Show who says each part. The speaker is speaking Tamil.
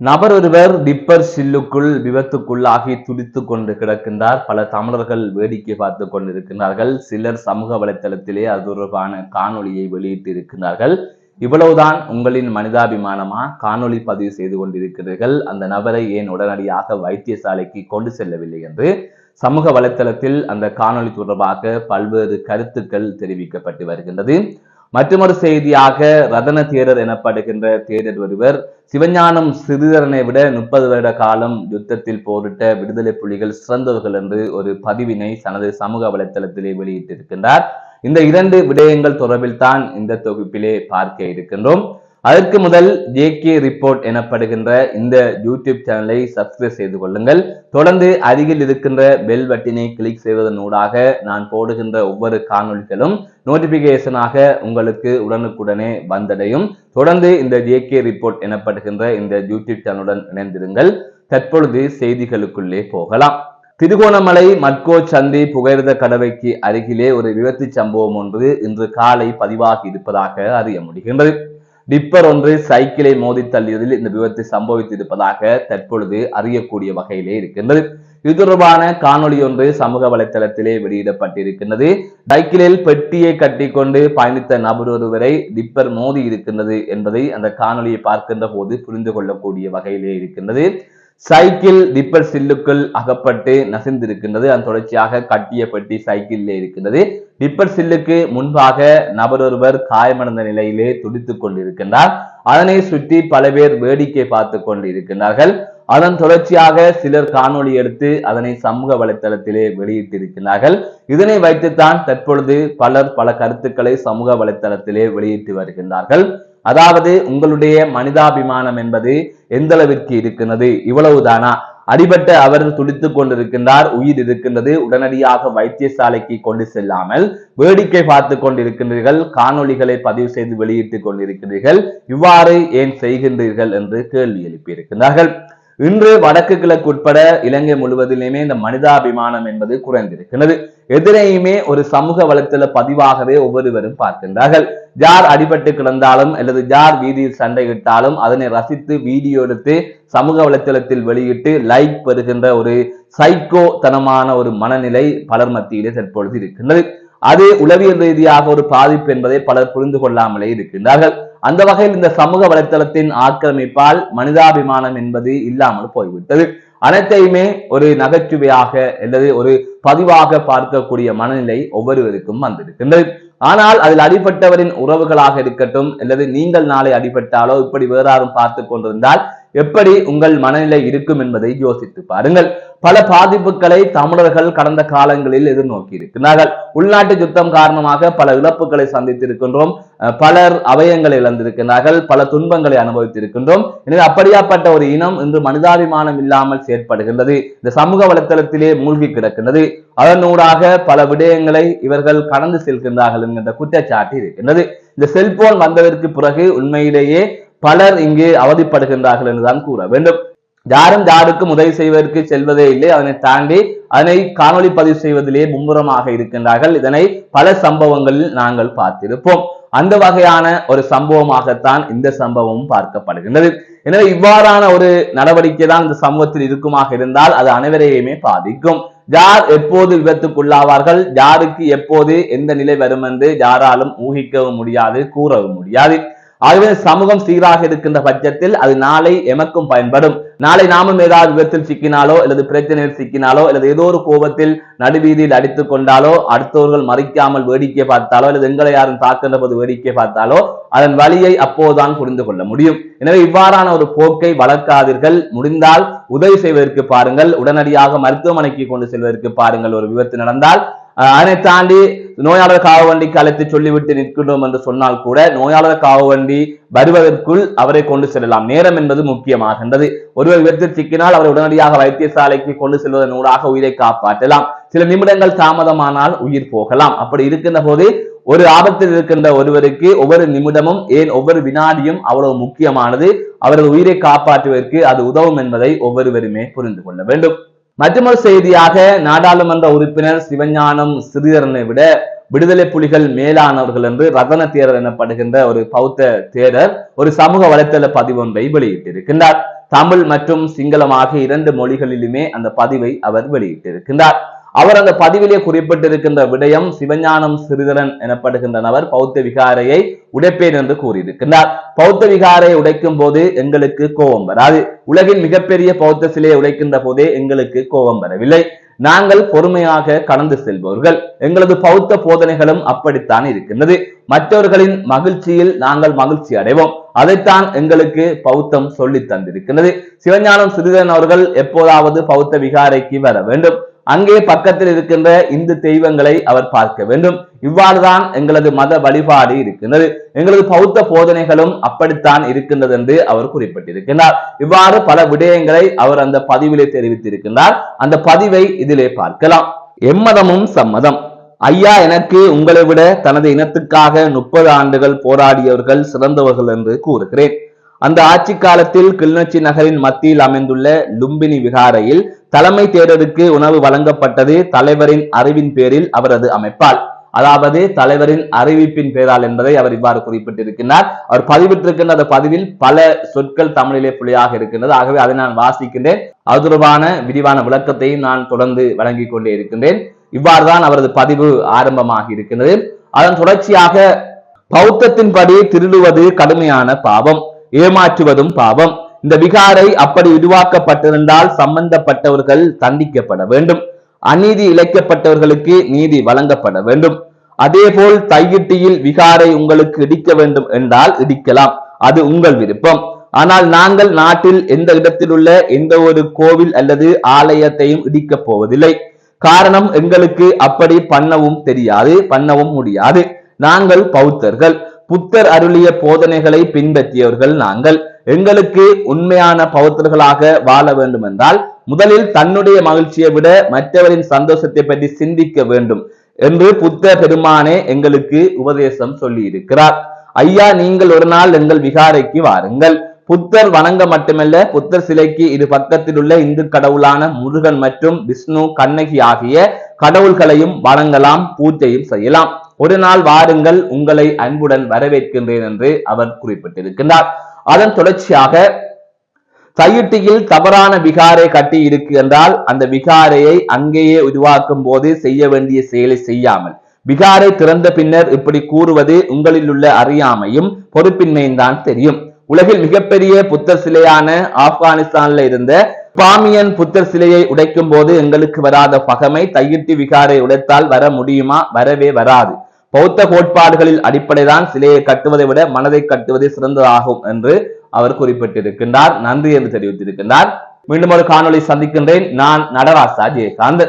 Speaker 1: நபர் ஒருவர் டிப்பர் சில்லுக்குள் விபத்துக்குள்ளாகி துடித்துக் கொண்டு கிடக்கின்றார். பல தமிழர்கள் வேடிக்கை பார்த்து கொண்டிருக்கிறார்கள். சிலர் சமூக வலைத்தளத்திலே அது தொடர்பான காணொலியை வெளியிட்டு இருக்கிறார்கள். இவ்வளவுதான் உங்களின் மனிதாபிமானமா? காணொலி பதிவு செய்து கொண்டிருக்கிறீர்கள். அந்த நபரை ஏன் உடனடியாக வைத்தியசாலைக்கு கொண்டு செல்லவில்லை என்று சமூக வலைத்தளத்தில் அந்த காணொலி தொடர்பாக பல்வேறு கருத்துக்கள் தெரிவிக்கப்பட்டு வருகின்றது. மற்றொரு செய்தியாக ரதன தேரர் எனப்படுகின்ற தேரர் ஒருவர் சிவஞானம் சிறிதரனை விட 30 வருட காலம் யுத்தத்தில் போரிட்ட விடுதலை புலிகள் சிறந்தவர்கள் என்று ஒரு பதிவினை தனது சமூக வலைத்தளத்திலே வெளியிட்டிருக்கின்றார். இந்த 2 விடயங்கள் தொடர்பில் தான் இந்த தொகுப்பிலே பார்க்க இருக்கின்றோம். அதற்கு முதல் JK ரிப்போர்ட் எனப்படுகின்ற இந்த யூடியூப் சேனலை சப்ஸ்கிரைப் செய்து கொள்ளுங்கள். தொடர்ந்து அருகில் இருக்கின்ற பெல் பட்டினை கிளிக் செய்வதன் ஊடாக நான் போடுகின்ற ஒவ்வொரு காணொலிகளும் நோட்டிபிகேஷனாக உங்களுக்கு உடனுக்குடனே வந்தடையும். தொடர்ந்து இந்த JK ரிப்போர்ட் எனப்படுகின்ற இந்த யூடியூப் சேனலுடன் இணைந்திருங்கள். தற்பொழுது செய்திகளுக்குள்ளே போகலாம். திருகோணமலை மட்கோ சந்தி புகையிரத கடவைக்கு அருகிலே ஒரு விபத்து சம்பவம் ஒன்று இன்று காலை பதிவாகி இருப்பதாக அறிய முடிகின்றது. டிப்பர் ஒன்று சைக்கிளை மோதி தள்ளியதில் இந்த விபத்து சம்பவித்திருப்பதாக தற்பொழுது அறியக்கூடிய வகையிலே இருக்கின்றது. இது தொடர்பான காணொலி ஒன்று சமூக வலைத்தளத்திலே வெளியிடப்பட்டிருக்கின்றது. சைக்கிளில் பெட்டியை கட்டி கொண்டு பயணித்த நபர் ஒருவரை டிப்பர் மோதி இருக்கின்றது என்பதை அந்த காணொலியை பார்க்கின்ற போது புரிந்து கொள்ளக்கூடிய வகையிலே இருக்கின்றது. சைக்கிள் டிப்பர் சில்லுக்குள் அகப்பட்டு நசிந்திருக்கின்றது. அதன் தொடர்ச்சியாக கட்டிய பெட்டி சைக்கிளிலே இருக்கின்றது. டிப்பர் சில்லுக்கு முன்பாக நபர் ஒருவர் காயமடைந்த நிலையிலே துடித்துக் கொண்டிருக்கின்றார். அதனை சுற்றி பல பேர் வேடிக்கை பார்த்து கொண்டிருக்கின்றார்கள். அதன் தொடர்ச்சியாக சிலர் காணொலி எடுத்து அதனை சமூக வலைத்தளத்திலே வெளியிட்டிருக்கிறார்கள். இதனை வைத்துத்தான் தற்பொழுது பலர் பல கருத்துக்களை சமூக வலைத்தளத்திலே வெளியிட்டு வருகின்றார்கள். அதாவது உங்களுடைய மனிதாபிமானம் என்பது எந்த அளவிற்கு இருக்கின்றது? இவ்வளவுதானா? அடிபட்ட அவர் துடித்துக் கொண்டிருக்கின்றார், உயிர் இருக்கின்றது, உடனடியாக வைத்தியசாலைக்கு கொண்டு செல்லாமல் வேடிக்கை பார்த்து கொண்டிருக்கின்றீர்கள், காணொலிகளை பதிவு செய்து வெளியிட்டுக் கொண்டிருக்கிறீர்கள். இவ்வாறு ஏன் செய்கின்றீர்கள் என்று கேள்வி எழுப்பியிருக்கிறார்கள். இன்று வடக்கு கிழக்கு உட்பட இலங்கை முழுவதிலுமே இந்த மனிதாபிமானம் என்பது குறைந்திருக்கிறது. எதிரையுமே ஒரு சமூக வலைத்தள பதிவாகவே ஒவ்வொருவரும் பார்க்கின்றார்கள். யார் அடிபட்டு கிடந்தாலும் அல்லது யார் வீதியில் சண்டையிட்டாலும் அதனை ரசித்து வீடியோ எடுத்து சமூக வலைத்தளத்தில் வெளியிட்டு லைக் பெறுகின்ற ஒரு சைக்கோ தனமான ஒரு மனநிலை பலர் மத்தியிலே தற்பொழுது இருக்கின்றது. அது உளவியல் ரீதியாக ஒரு பாதிப்பு என்பதை பலர் புரிந்து கொள்ளாமலே இருக்கின்றார்கள். அந்த வகையில் இந்த சமூக வலைத்தளத்தின் ஆக்கிரமிப்பால் மனிதாபிமானம் என்பது இல்லாமல் போய்விட்டது. அனைத்தையுமே ஒரு நகைச்சுவையாக அல்லது ஒரு பதிவாக பார்க்கக்கூடிய மனநிலை ஒவ்வொருவருக்கும் வந்திருக்கின்றது. ஆனால் அதில் அடிபட்டவரின் உறவுகளாக இருக்கட்டும் அல்லது நீங்கள் நாளை அடிபட்டாலோ இப்படி வேறாரும் பார்த்து கொண்டிருந்தால் எப்படி உங்கள் மனநிலை இருக்கும் என்பதை யோசித்து பாருங்கள். பல பாதிப்புகளை தமிழர்கள் கடந்த காலங்களில் எதிர்நோக்கி இருக்கிறார்கள். உள்நாட்டு யுத்தம் காரணமாக பல இழப்புகளை சந்தித்திருக்கின்றோம். பலர் அவயங்களை இழந்திருக்கிறார்கள், பல துன்பங்களை அனுபவித்திருக்கின்றோம். எனவே அப்படியாப்பட்ட ஒரு இனம் இன்று மனிதாபிமானம் இல்லாமல் செயற்படுகின்றது. இந்த சமூக வலைத்தளத்திலே மூழ்கி கிடக்கின்றது. அதனூடாக பல விடயங்களை இவர்கள் கடந்து செல்கின்றார்கள் என்கின்ற குற்றச்சாட்டு இருக்கின்றது. இந்த செல்போன் வந்ததற்கு பிறகு உண்மையிலேயே பலர் இங்கு அவதிப்படுகின்றார்கள் என்றுதான் கூற வேண்டும். யாரும் யாருக்கும் உதவி செய்வதற்கு செல்வதே இல்லை. அதனை தாண்டி அதனை காணொலி பதிவு செய்வதிலே மும்முரமாக இருக்கின்றார்கள். இதனை பல சம்பவங்களில் நாங்கள் பார்த்திருப்போம். அந்த வகையான ஒரு சம்பவமாகத்தான் இந்த சம்பவமும் பார்க்கப்படுகின்றது. எனவே இவ்வாறான ஒரு நடவடிக்கை தான் இந்த சமூகத்தில் இருக்குமாக இருந்தால் அது அனைவரையுமே பாதிக்கும். யார் எப்போது விபத்துக்குள்ளாவார்கள், யாருக்கு எப்போது எந்த நிலை வரும் என்று யாராலும் ஊகிக்கவும் முடியாது, கூறவும் முடியாது. ஆகவே சமூகம் சீராக இருக்கின்ற பட்சத்தில் அது நாளை எமக்கும் பயன்படும். நாளை நாமும் ஏதாவது விபத்தில் சிக்கினாலோ அல்லது பிரச்சனையில் சிக்கினாலோ அல்லது ஏதோ ஒரு கோபத்தில் நடுவீதியில் அடித்துக் கொண்டாலோ அடுத்தவர்கள் மறிக்காமல் வேடிக்கை பார்த்தாலோ அல்லது எங்களை யாரும் தாக்குகின்ற போது வேடிக்கை பார்த்தாலோ அதன் வழியை அப்போதுதான் புரிந்து கொள்ள முடியும். எனவே இவ்வாறான ஒரு போக்கை வளர்க்காதீர்கள். முடிந்தால் உதவி செய்வதற்கு பாருங்கள், உடனடியாக மருத்துவமனைக்கு கொண்டு செல்வதற்கு பாருங்கள். ஒரு விபத்து நடந்தால் அதனை தாண்டி நோயாளர் காவு வண்டிக்கு அழைத்து சொல்லிவிட்டு நிற்கின்றோம் என்று சொன்னால் கூட நோயாளர் காவு வண்டி வருவதற்குள் அவரை கொண்டு செல்லலாம். நேரம் என்பது முக்கியமாகின்றது. ஒருவர் விபத்தில் சிக்கினால் அவரை உடனடியாக வைத்தியசாலைக்கு கொண்டு செல்வதன் ஊடாக உயிரை காப்பாற்றலாம். சில நிமிடங்கள் தாமதமானால் உயிர் போகலாம். அப்படி இருக்கின்ற போது ஒரு ஆபத்தில் இருக்கின்ற ஒருவருக்கு ஒவ்வொரு நிமிடமும் ஏன் ஒவ்வொரு வினாடியும் அவ்வளவு முக்கியமானது. அவரது உயிரை காப்பாற்றுவதற்கு அது உதவும் என்பதை ஒவ்வொருவருமே புரிந்து கொள்ள வேண்டும். மற்றொரு செய்தியாக நாடாளுமன்ற உறுப்பினர் சிவஞானம் ஸ்ரீதரனை விட விடுதலை புலிகள் மேலானவர்கள் என்று ரதன தேரர் எனப்படுகின்ற ஒரு பௌத்த தேரர் ஒரு சமூக வலைத்தள பதிவு ஒன்றை வெளியிட்டிருக்கின்றார். தமிழ் மற்றும் சிங்களம் ஆகிய 2 மொழிகளிலுமே அந்த பதிவை அவர் வெளியிட்டிருக்கின்றார். அவர் அந்த பதிவிலே குறிப்பிட்டிருக்கின்ற விடயம், சிவஞானம் ஸ்ரீதரன் எனப்படுகின்ற நபர் பௌத்த விகாரையை உடைப்பேன் என்று கூறியிருக்கின்றார். பௌத்த விகாரையை உடைக்கும் போது எங்களுக்கு கோபம் வராது. உலகின் மிகப்பெரிய பௌத்த சிலையை உடைக்கின்ற போதே எங்களுக்கு கோபம் வரவில்லை. நாங்கள் பொறுமையாக கடந்து செல்பவர்கள். எங்களது பௌத்த போதனைகளும் அப்படித்தான் இருக்கின்றது. மற்றவர்களின் மகிழ்ச்சியில் நாங்கள் மகிழ்ச்சி அடைவோம். அதைத்தான் எங்களுக்கு பௌத்தம் சொல்லி தந்திருக்கிறது. சிவஞானம் ஸ்ரீதரன் அவர்கள் எப்போதாவது பௌத்த விகாரைக்கு வர வேண்டும். அங்கே பக்கத்தில் இருக்கின்ற இந்து தெய்வங்களை அவர் பார்க்க வேண்டும். இவ்வாறுதான் எங்களது மத வழிபாடு இருக்கின்றது. எங்களது பௌத்த போதனைகளும் அப்படித்தான் இருக்கின்றது என்று அவர் குறிப்பிட்டிருக்கிறார். இவ்வாறு பல விடயங்களை அவர் அந்த பதிவிலே தெரிவித்திருக்கின்றார். அந்த பதிவை இதிலே பார்க்கலாம். எம்மதமும் சம்மதம். ஐயா, எனக்கு உங்களை விட தனது இனத்துக்காக 30 ஆண்டுகள் போராடியவர்கள் சிறந்தவர்கள் என்று கூறுகிறேன். அந்த ஆட்சி காலத்தில் கிளிநொச்சி நகரின் மத்தியில் அமைந்துள்ள லும்பினி விகாரையில் தலைமை தேரருக்கு உணவு வழங்கப்பட்டது தலைவரின் அறிவின் பேரில் அவரது அமைப்பால், அதாவது தலைவரின் அறிவிப்பின் பேரால் என்பதை அவர் இவ்வாறு குறிப்பிட்டிருக்கிறார். அவர் பதிவிட்டிருக்கின்ற அந்த பதிவில் பல சொற்கள் தமிழிலே பிழையாக இருக்கின்றது. ஆகவே அதை நான் வாசிக்கின்றேன். அது தொடர்பான விரிவான விளக்கத்தையும் நான் தொடர்ந்து வழங்கிக் கொண்டே இருக்கின்றேன். இவ்வாறுதான் அவரது பதிவு ஆரம்பமாக இருக்கின்றது. அதன் தொடர்ச்சியாக, பௌத்தத்தின்படி திருடுவது கடுமையான பாவம், ஏமாற்றுவதும் பாவம். இந்த விகாரை அப்படி உருவாக்கப்பட்டிருந்தால் சம்பந்தப்பட்டவர்கள் தண்டிக்கப்பட வேண்டும். அநீதி இழைக்கப்பட்டவர்களுக்கு நீதி வழங்கப்பட வேண்டும். அதேபோல் தையிட்டியில் விகாரை உங்களுக்கு இடிக்க வேண்டும் என்றால் இடிக்கலாம், அது உங்கள் விருப்பம். ஆனால் நாங்கள் நாட்டில் எந்த இடத்தில் உள்ள எந்த ஒரு கோவில் அல்லது ஆலயத்தையும் இடிக்கப் போவதில்லை. காரணம், எங்களுக்கு அப்படி பண்ணவும் தெரியாது, பண்ணவும் முடியாது. நாங்கள் பௌத்தர்கள், புத்தர் அருளிய போதனைகளை பின்பற்றியவர்கள். நாங்கள் எங்களுக்கு உண்மையான பௌத்தர்களாக வாழ வேண்டும் என்றால் முதலில் தன்னுடைய மகிழ்ச்சியை விட மற்றவரின் சந்தோஷத்தை பற்றி சிந்திக்க வேண்டும் என்று புத்த பெருமானே எங்களுக்கு உபதேசம் சொல்லி இருக்கிறார். ஐயா, நீங்கள் ஒரு நாள் எங்கள் விகாரைக்கு வாருங்கள். புத்தர் வணங்க மட்டுமல்ல, புத்தர் சிலைக்கு இரு பக்கத்தில் உள்ள இந்து கடவுளான முருகன் மற்றும் விஷ்ணு, கண்ணகி ஆகிய கடவுள்களையும் வணங்கலாம், பூஜையும் செய்யலாம். ஒரு நாள் வாருங்கள், உங்களை அன்புடன் வரவேற்கின்றேன் என்று அவர் குறிப்பிட்டிருக்கின்றார். அதன் தொடர்ச்சியாக, தையிட்டியில் தவறான விகாரை கட்டி இருக்கு என்றால் அந்த விகாரையை அங்கேயே உருவாக்கும் போது செய்ய வேண்டிய செயலை செய்யாமல் விகாரை திறந்த பின்னர் இப்படி கூறுவது உங்களில் உள்ள அறியாமையும் பொறுப்பின்மையும் தான் தெரியும். உலகில் மிகப்பெரிய புத்தர் சிலையான ஆப்கானிஸ்தான்ல இருந்த பாமியன் புத்தர் சிலையை உடைக்கும் போது எங்களுக்கு வராத பகமை தையிட்டி விகாரை உடைத்தால் வர முடியுமா? வரவே வராது. பௌத்த கோட்பாடுகளில் அடிப்படைதான் சிலையை கட்டுவதை விட மனதை கட்டுவதே சிறந்ததாகும் என்று அவர் குறிப்பிட்டிருக்கின்றார். நன்றி என்று தெரிவித்திருக்கின்றார். மீண்டும் ஒரு காணொளி சந்திக்கின்றேன். நான் நடராசா ஜெயகாந்த்.